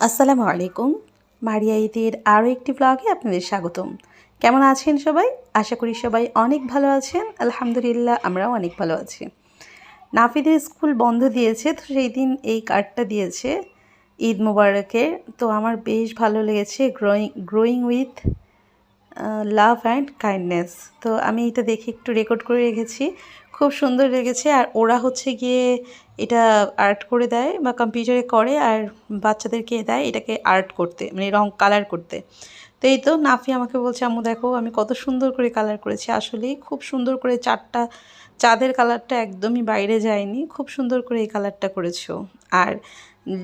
আসসালামু আলাইকুম। মারিয়া ঈদের আরও একটি ব্লগে আপনাদের স্বাগতম। কেমন আছেন সবাই? আশা করি সবাই অনেক ভালো আছেন। আলহামদুলিল্লাহ, আমরাও অনেক ভালো আছি। নাফিদের স্কুল বন্ধ দিয়েছে, তো সেই দিন এই কার্ডটা দিয়েছে ঈদ মোবারকের। তো আমার বেশ ভালো লেগেছে, growing with love and kindness. তো আমি এটা দেখে একটু রেকর্ড করে রেখেছি, খুব সুন্দর লেগেছে। আর ওরা হচ্ছে গিয়ে এটা আর্ট করে দেয় বা কম্পিউটারে করে, আর বাচ্চাদেরকে দেয় এটাকে আর্ট করতে, মানে রং কালার করতে। তো এই তো নাফি আমাকে বলছে, আম্মু দেখো আমি কত সুন্দর করে কালার করেছি। আসলেই খুব সুন্দর করে চাঁদের কালারটা একদমই বাইরে যায়নি, খুব সুন্দর করে এই কালারটা করেছো। আর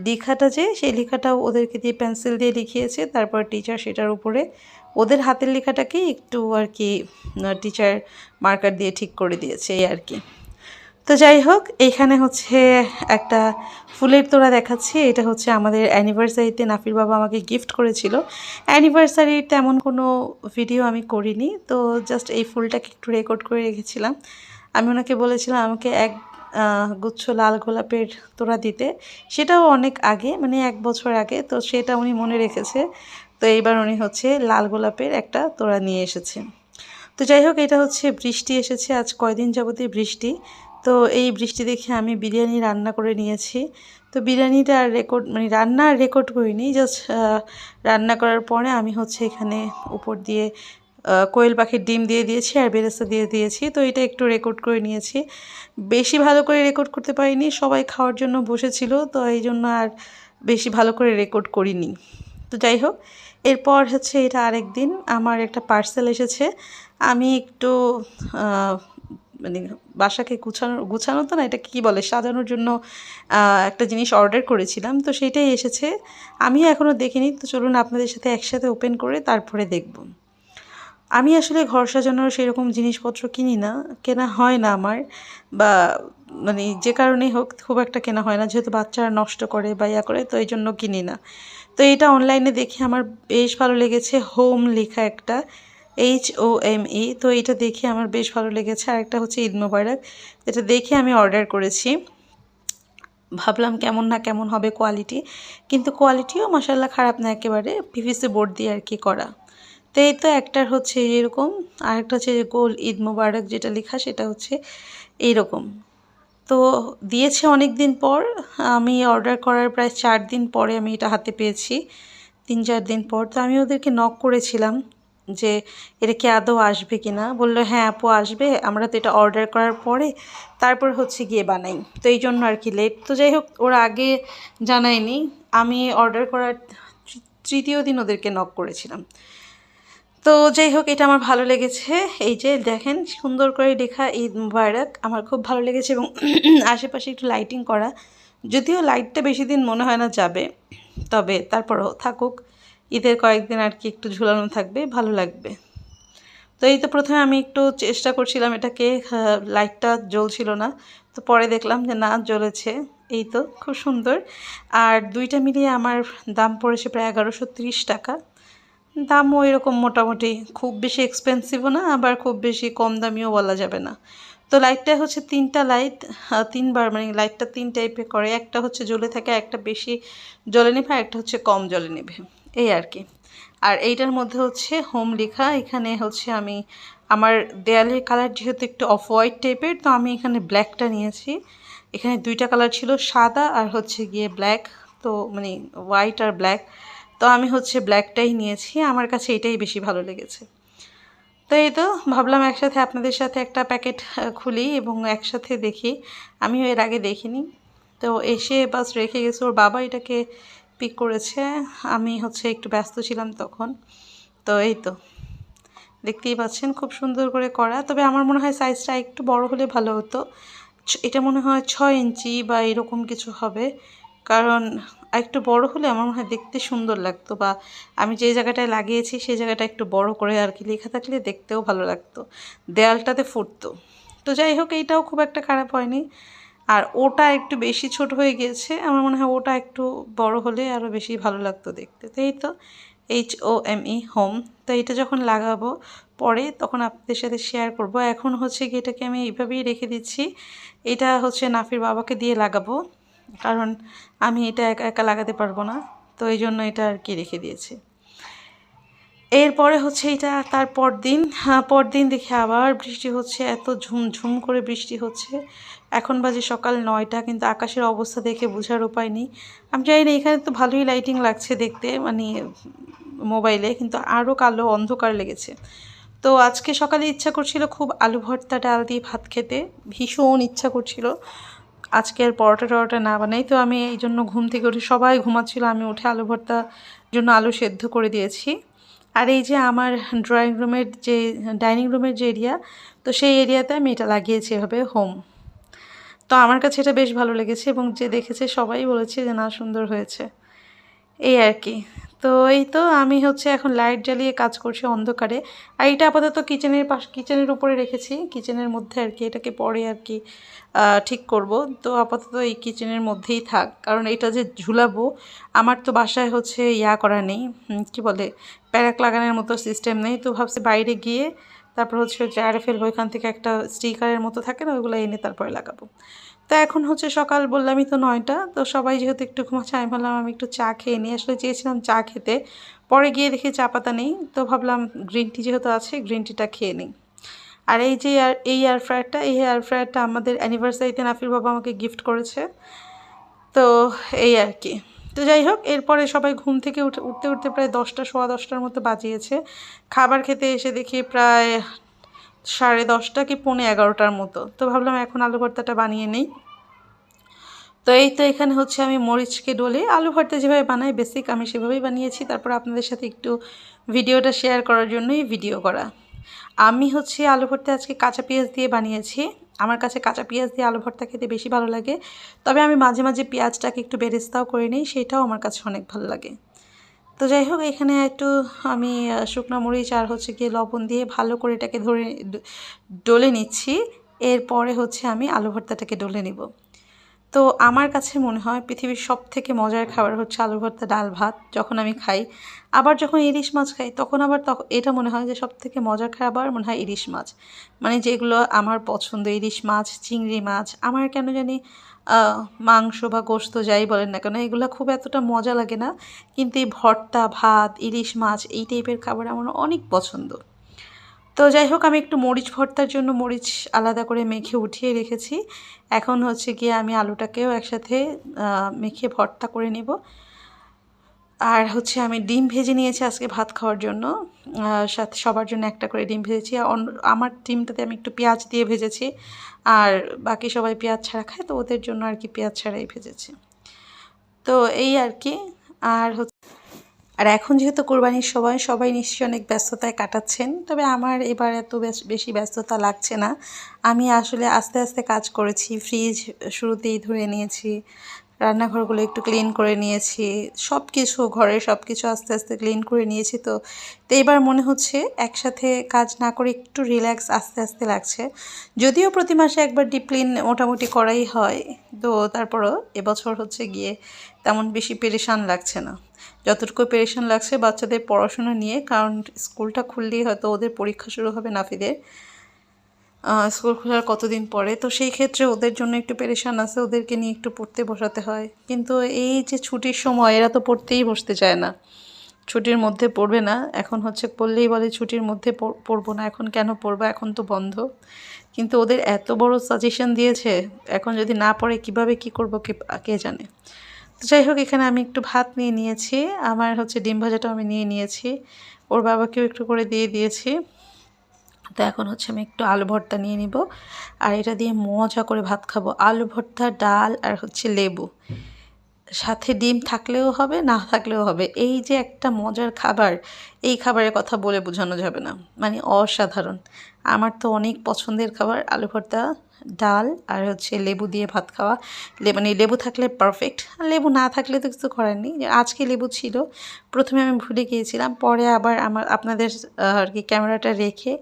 লেখাটা সেই লেখাটাও ওদেরকে দিয়ে পেন্সিল দিয়ে লিখিয়েছে, তারপর টিচার সেটার উপরে ওদের হাতের লেখাটাকে একটু আর কি টিচার মার্কার দিয়ে ঠিক করে দিয়েছে, এই আর কি। তো যাই হোক, এইখানে হচ্ছে একটা ফুলের তোড়া দেখাচ্ছি। এটা হচ্ছে আমাদের অ্যানিভার্সারিতে নাফির বাবা আমাকে গিফট করেছিল। অ্যানিভার্সারির তেমন কোনো ভিডিও আমি করিনি, তো জাস্ট এই ফুলটাকে একটু রেকর্ড করে রেখেছিলাম। আমি ওনাকে বলেছিলাম আমাকে এক গুচ্ছ লাল গোলাপের তোড়া দিতে, সেটাও অনেক আগে, মানে 1 বছর আগে। তো সেটা উনি মনে রেখেছে। তো এইবার উনি হচ্ছে লাল গোলাপের একটা তোড়া নিয়ে এসেছে। তো যাই হোক, এটা হচ্ছে বৃষ্টি এসেছে, আজ কয়দিন যাবতীয় বৃষ্টি। তো এই বৃষ্টি দেখে আমি বিরিয়ানি রান্না করে নিয়েছি। তো বিরিয়ানিটা আর রান্না আর রেকর্ড করিনি, জাস্ট রান্না করার পরে আমি হচ্ছে এখানে উপর দিয়ে কোয়েল পাখির ডিম দিয়ে দিয়েছি আর বেরেস্তা দিয়ে দিয়েছি। তো এটা একটু রেকর্ড করে নিয়েছি, বেশি ভালো করে রেকর্ড করতে পারিনি, সবাই খাওয়ার জন্য বসেছিল, তো এই জন্য আর বেশি ভালো করে রেকর্ড করিনি। তো যাই হোক, এরপর হচ্ছে এটা আরেক দিন আমার একটা পার্সেল এসেছে। আমি একটু মানে বাসাকে গুছানো তো না, এটা কী বলে, সাজানোর জন্য একটা জিনিস অর্ডার করেছিলাম, তো সেটাই এসেছে। আমি এখনও দেখিনি, তো চলুন আপনাদের সাথে একসাথে ওপেন করে তারপরে দেখব। আমি আসলে ঘর সাজানোর সেরকম জিনিসপত্র কিনি না, কেনা হয় না আমার, বা মানে যে কারণেই হোক খুব একটা কেনা হয় না, যেহেতু বাচ্চারা নষ্ট করে বা ইয়া করে, তো এই জন্য কিনি না। তো এটা অনলাইনে দেখে আমার বেশ ভালো লেগেছে, হোম লেখা একটা, HOME। তো এটা দেখে আমার বেশ ভালো লেগেছে। আর একটা হচ্ছে ঈদ মোবারক, এটা দেখে আমি অর্ডার করেছি। ভাবলাম কেমন না কেমন হবে কোয়ালিটি, কিন্তু কোয়ালিটিও মাশাআল্লাহ খারাপ না একেবারে, PVC বোর্ড দিয়ে আর কি করা। তো এই তো একটার হচ্ছে এরকম, আরেকটা হচ্ছে গোল ঈদ মোবারক যেটা লেখা, সেটা হচ্ছে এইরকম। তো দিয়েছে অনেক দিন পর, আমি অর্ডার করার প্রায় 4 দিন পরে আমি এটা হাতে পেয়েছি, 3-4 দিন পর। তো আমি ওদেরকে নক করেছিলাম যে এটা কি আদৌ আসবে কি না। বললো হ্যাঁ আপু আসবে, আমরা তো এটা অর্ডার করার পরে তারপর হচ্ছে গিয়ে বানাই, তো এই জন্য আর কি লেট। তো যাই হোক, ওরা আগে জানায়নি, আমি অর্ডার করার তৃতীয় দিন ওদেরকে নক করেছিলাম। তো যাই হোক, এটা আমার ভালো লেগেছে। এই যে দেখেন সুন্দর করে লেখা ঈদ মুবারক, আমার খুব ভালো লেগেছে। এবং আশেপাশে একটু লাইটিং করা, যদিও লাইটটা বেশি দিন মনে হয় না যাবে, তবে তারপরও থাকুক, ঈদের কয়েকদিন আর কি একটু ঝুলানো থাকবে, ভালো লাগবে। তো এই তো প্রথমে আমি একটু চেষ্টা করছিলাম এটাকে, লাইটটা জ্বলছিল না, তো পরে দেখলাম যে না জ্বলেছে। এই তো খুব সুন্দর। আর দুইটা মিলিয়ে আমার দাম পড়েছে প্রায় 1130 টাকা। দামও এরকম মোটামুটি, খুব বেশি এক্সপেন্সিভও না, আবার খুব বেশি কম দামিও বলা যাবে না। তো লাইটটা হচ্ছে 3টা লাইট, 3বার, মানে লাইটটা 3 টাইপের করে, একটা হচ্ছে জ্বলে থাকে, একটা বেশি জ্বলে নেবে, আর একটা হচ্ছে কম জ্বলে নেবে, এই আর কি। আর এইটার মধ্যে হচ্ছে হোম লেখা। এখানে হচ্ছে আমি আমার দেয়ালের কালার যেহেতু একটু অফ হোয়াইট টাইপের, তো আমি এখানে ব্ল্যাকটা নিয়েছি। এখানে 2টা কালার ছিল, সাদা আর হচ্ছে গিয়ে ব্ল্যাক, তো মানে হোয়াইট আর ব্ল্যাক। তো আমি হচ্ছে ব্ল্যাকটাই নিয়েছি, আমার কাছে এটাই বেশি ভালো লেগেছে। তো এই তো ভাবলাম একসাথে আপনাদের সাথে একটা প্যাকেট খুলি এবং একসাথে দেখি, আমিও এর আগে দেখিনি। তো এসে বাস রেখে গেছে, ওর বাবা এটাকে পিক করেছে, আমি হচ্ছে একটু ব্যস্ত ছিলাম তখন। তো এই তো দেখতেই পাচ্ছেন খুব সুন্দর করে করা, তবে আমার মনে হয় সাইজটা একটু বড় হলে ভালো হতো। এটা মনে হয় 6 ইঞ্চি বা এরকম কিছু হবে, কারণ একটু বড় হলে আমার মনে হয় দেখতে সুন্দর লাগতো, বা আমি যে জায়গাটায় লাগিয়েছি সেই জায়গাটা একটু বড় করে আর কি লেখা থাকলে দেখতেও ভালো লাগতো, দেয়ালটাতে ফুটতো। তো যাই হোক, এইটাও খুব একটা খারাপ হয়নি। আর ওটা একটু বেশি ছোট হয়ে গিয়েছে, আমার মনে হয় ওটা একটু বড় হলে আরও বেশি ভালো লাগতো দেখতে। তো এই তো HOME হোম। তো এটা যখন লাগাবো পরে তখন আপনাদের সাথে শেয়ার করব। এখন হচ্ছে কি এটাকে আমি এইভাবেই রেখে দিচ্ছি। এটা হচ্ছে নাফির বাবাকে দিয়ে লাগাবো, কারণ আমি এটা একা একা লাগাতে পারবো না। তো এই জন্য এটা আর কি রেখে দিয়েছি। এরপরে হচ্ছে এটা তার পরদিন দেখি আবার বৃষ্টি হচ্ছে, এত ঝুমঝুম করে বৃষ্টি হচ্ছে। এখন বাজে সকাল 9টা, কিন্তু আকাশের অবস্থা দেখে বোঝার উপায় নেই। আমি জানি না, এখানে তো ভালোই লাইটিং লাগছে দেখতে, মানে মোবাইলে, কিন্তু আরও কালো অন্ধকার লেগেছে। তো আজকে সকালে ইচ্ছা করছিল খুব আলু ভর্তা ডাল দিয়ে ভাত খেতে, ভীষণ ইচ্ছা করছিল। আজকে আর পরোটা না বানাই, তো আমি এই জন্য ঘুম থেকে উঠে, সবাই ঘুমাচ্ছিল, আমি উঠে আলু ভর্তার জন্য আলু সেদ্ধ করে দিয়েছি। আর এই যে আমার ডাইনিং রুমের যে এরিয়া, তো সেই এরিয়াতে আমি এটা লাগিয়েছি এভাবে হোম। তো আমার কাছে এটা বেশ ভালো লেগেছে, এবং যে দেখেছে সবাই বলেছে যে না, সুন্দর হয়েছে, এই আর কি। তো এই তো আমি হচ্ছে এখন লাইট জ্বালিয়ে কাজ করছি অন্ধকারে। আর এটা আপাতত কিচেনের উপরে রেখেছি, কিচেনের মধ্যে আর কি, এটাকে পরে আর কি ঠিক করব। তো আপাতত এই কিচেনের মধ্যেই থাক, কারণ এটা যে ঝুলাবো, আমার তো বাসায় হচ্ছে করা নেই, কি বলে, প্যারাক লাগানোর মতো সিস্টেম নেই। তো ভাবছি বাইরে গিয়ে তারপর হচ্ছে চেয়ারে ফেলবো, এখান থেকে একটা স্টিকারের মতো থাকে না, ওইগুলো এনে তারপরে লাগাবো। তো এখন হচ্ছে সকাল, বললামই তো 9টা। তো সবাই যেহেতু একটু ঘুমাচ্ছে, আমি ভাবলাম আমি একটু চা খেয়ে নিই। আসলে চেয়েছিলাম চা খেতে, পরে গিয়ে দেখি চা পাতা নেই, তো ভাবলাম গ্রিন টি যেহেতু আছে, গ্রিন টিটা খেয়ে নিই। আর এই এয়ার ফ্রায়ারটা আমাদের অ্যানিভার্সারিতে নাফির বাবা আমাকে গিফট করেছে। তো এই আর কি। তো যাই হোক, এরপরে সবাই ঘুম থেকে উঠতে প্রায় 10টা, সোয়া 10টার মতো বাজিয়েছে। খাবার খেতে এসে দেখি প্রায় 10:30 কি 11:15টার মতো। তো ভাবলাম এখন আলু ভর্তাটা বানিয়ে নেই। তো এই তো এখানে হচ্ছে আমি মরিচকে ডলে আলু ভর্তা যেভাবে বানাই বেসিক, আমি সেভাবেই বানিয়েছি। তারপর আপনাদের সাথে একটু ভিডিওটা শেয়ার করার জন্যই ভিডিও করা। আমি হচ্ছে আলু ভর্তা আজকে কাঁচা পেঁয়াজ দিয়ে বানিয়েছি। আমার কাছে কাঁচা পেঁয়াজ দিয়ে আলু ভর্তা খেতে বেশি ভালো লাগে, তবে আমি মাঝে মাঝে পেঁয়াজটাকে একটু বেরেস্তাও করে নিই, সেটাও আমার কাছে অনেক ভালো লাগে। তো যাই হোক, এখানে একটু আমি শুকনো মরিচ আর হচ্ছে গিয়ে লবণ দিয়ে ভালো করে এটাকে ডলে নিচ্ছি। এরপরে হচ্ছে আমি আলু ভর্তাটাকে ডলে নিব। তো আমার কাছে মনে হয় পৃথিবীর সবথেকে মজার খাবার হচ্ছে আলু ভর্তা ডাল ভাত, যখন আমি খাই। আবার যখন ইলিশ মাছ খাই, তখন এটা মনে হয় যে সবথেকে মজার খাবার মনে হয় ইলিশ মাছ। মানে যেগুলো আমার পছন্দ, ইলিশ মাছ, চিংড়ি মাছ, আমার কেন জানি মাংস বা গোশত যাই বলেন না কেন, এগুলো খুব এতটা মজা লাগে না। কিন্তু এই ভর্তা, ভাত, ইলিশ মাছ, এই টাইপের খাবার আমার অনেক পছন্দ। তো যাই হোক, আমি একটু মরিচ ভর্তার জন্য মরিচ আলাদা করে মেখে উঠিয়ে রেখেছি। এখন হচ্ছে গিয়ে আমি আলুটাকেও একসাথে মেখে ভর্তা করে নেব। আর হচ্ছে আমি ডিম ভেজে নিয়েছি আজকে ভাত খাওয়ার জন্য, সাথে সবার জন্য একটা করে ডিম ভেজেছি। আমার ডিমটাতে আমি একটু পেঁয়াজ দিয়ে ভেজেছি, আর বাকি সবাই পেঁয়াজ ছাড়া খায়, তো ওদের জন্য আর কি পেঁয়াজ ছাড়াই ভেজেছি। তো এই আর কি। আর এখন যেহেতু কোরবানির সময়, সবাই নিশ্চয়ই অনেক ব্যস্ততায় কাটাচ্ছেন, তবে আমার এবার এত বেশি ব্যস্ততা লাগছে না। আমি আসলে আস্তে আস্তে কাজ করেছি, ফ্রিজ শুরুতেই ধরে নিয়েছি, রান্নাঘরগুলো একটু ক্লিন করে নিয়েছি, ঘরের সব কিছু আস্তে আস্তে ক্লিন করে নিয়েছি। তো এবার মনে হচ্ছে একসাথে কাজ না করে একটু রিল্যাক্স আস্তে আস্তে লাগছে। যদিও প্রতি মাসে একবার ডিপ ক্লিন মোটামুটি করাই হয়, তো তারপরও এবছর হচ্ছে গিয়ে তেমন বেশি পেরেশান লাগছে না, যতটুকু পেরেশান লাগছে বাচ্চাদের পড়াশোনা নিয়ে। কারণ স্কুলটা খুললেই হয়তো ওদের পরীক্ষা শুরু হবে নাফিদের, স্কুল খোলার কতদিন পরে, তো সেই ক্ষেত্রে ওদের জন্য একটু পেরেশান আছে, ওদেরকে নিয়ে একটু পড়তে বসাতে হয়। কিন্তু এই যে ছুটির সময়, এরা তো পড়তেই বসতে চায় না, ছুটির মধ্যে পড়বে না। এখন হচ্ছে পড়লেই বলে ছুটির মধ্যে পড়বো না, এখন কেন পড়বো, এখন তো বন্ধ। কিন্তু ওদের এত বড় সাজেশন দিয়েছে, এখন যদি না পড়ে কিভাবে কি করবো কে জানে। তো যাই হোক, এখানে আমি একটু ভাত নিয়ে নিয়েছি, আমার হচ্ছে ডিম ভাজাটাও আমি নিয়ে নিয়েছি, ওর বাবাকেও একটু করে দিয়ে দিয়েছি। তো এখন হচ্ছে আমি একটু আলু ভর্তা নিয়ে নিব, আর এটা দিয়ে মজা করে ভাত খাবো। আলু ভর্তা, ডাল আর হচ্ছে লেবু, সাথে ডিম থাকলেও হবে, না থাকলেও হবে। এই যে একটা মজার খাবার, এই খাবারের কথা বলে বোঝানো যাবে না, মানে অসাধারণ। আমার তো অনেক পছন্দের খাবার আলু ভর্তা, ডাল আর হচ্ছে লেবু দিয়ে ভাত খাওয়া। মানে লেবু থাকলে পারফেক্ট, লেবু না থাকলে তো কিছু করার নেই। আজকে লেবু ছিল, প্রথমে আমি ভুলে গিয়েছিলাম, পরে আবার আপনাদের আর কি ক্যামেরাটা রেখে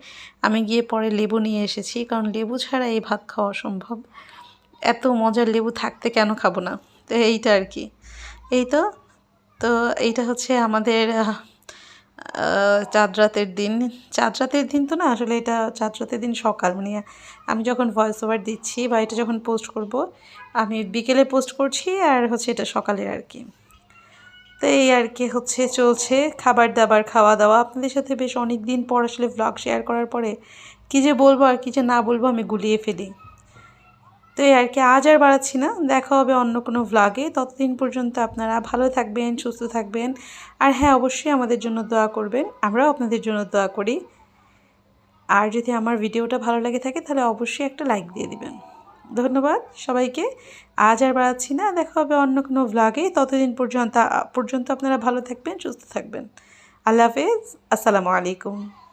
আমি গিয়ে পরে লেবু নিয়ে এসেছি, কারণ লেবু ছাড়া এই ভাত খাওয়া অসম্ভব। এত মজার লেবু থাকতে কেন খাবো না। তো এইটা আর কি। এই তো তো এইটা হচ্ছে আমাদের চাঁদ রাতের দিন তো না, আসলে এটা চাঁদ রাতের দিন সকাল, মানে আমি যখন ভয়েস ওভার দিচ্ছি বা এটা যখন পোস্ট করব, আমি বিকেলে পোস্ট করছি, আর হচ্ছে এটা সকালের আর কি। তো এই আর কি হচ্ছে চলছে খাবার দাবার খাওয়া দাওয়া আপনাদের সাথে বেশ অনেক দিন পর আসলে ভ্লগ শেয়ার করার পরে কী যে বলবো আর কী যে না বলবো আমি গুলিয়ে ফেলি। তো এই আর কি আজ আর বাড়াচ্ছি না, দেখা হবে অন্য কোনো ভ্লগে। ততদিন পর্যন্ত আপনারা ভালো থাকবেন, সুস্থ থাকবেন। আর হ্যাঁ, অবশ্যই আমাদের জন্য দোয়া করবেন, আমরাও আপনাদের জন্য দোয়া করি। আর যদি আমার ভিডিওটা ভালো লাগে থাকে তাহলে অবশ্যই একটা লাইক দিয়ে দিবেন। ধন্যবাদ সবাইকে। আজ আর বাড়াচ্ছি না, দেখা হবে অন্য কোনো ভ্লগে। ততদিন পর্যন্ত আপনারা ভালো থাকবেন, সুস্থ থাকবেন। আল্লাহ হাফেজ, আসসালামু আলাইকুম।